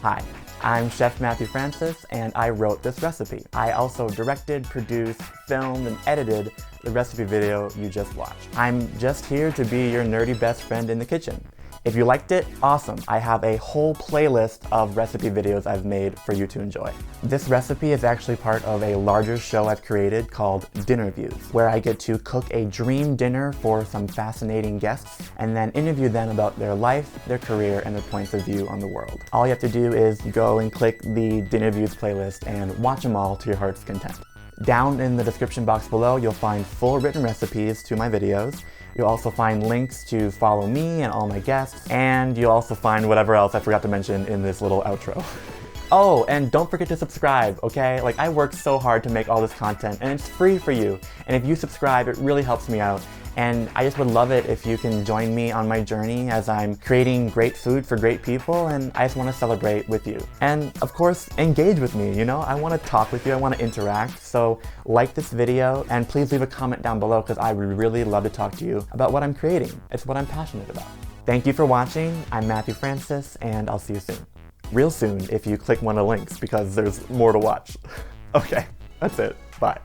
Hi, I'm Chef Matthew Francis, and I wrote this recipe. I also directed, produced, filmed, and edited the recipe video you just watched. I'm just here to be your nerdy best friend in the kitchen. If you liked it, awesome. I have a whole playlist of recipe videos I've made for you to enjoy. This recipe is actually part of a larger show I've created called DinnerViews, where I get to cook a dream dinner for some fascinating guests and then interview them about their life, their career, and their points of view on the world. All you have to do is go and click the DinnerViews playlist and watch them all to your heart's content. Down in the description box below, you'll find full written recipes to my videos. You'll also find links to follow me and all my guests, and you'll also find whatever else I forgot to mention in this little outro. Oh, and don't forget to subscribe, okay? Like, I worked so hard to make all this content, and it's free for you. And if you subscribe, it really helps me out. And I just would love it if you can join me on my journey as I'm creating great food for great people, and I just want to celebrate with you. And of course, engage with me, you know? I want to talk with you, I want to interact. So like this video, and please leave a comment down below because I would really love to talk to you about what I'm creating. It's what I'm passionate about. Thank you for watching. I'm Matthew Francis, and I'll see you soon. Real soon if you click one of the links because there's more to watch. Okay, that's it. Bye.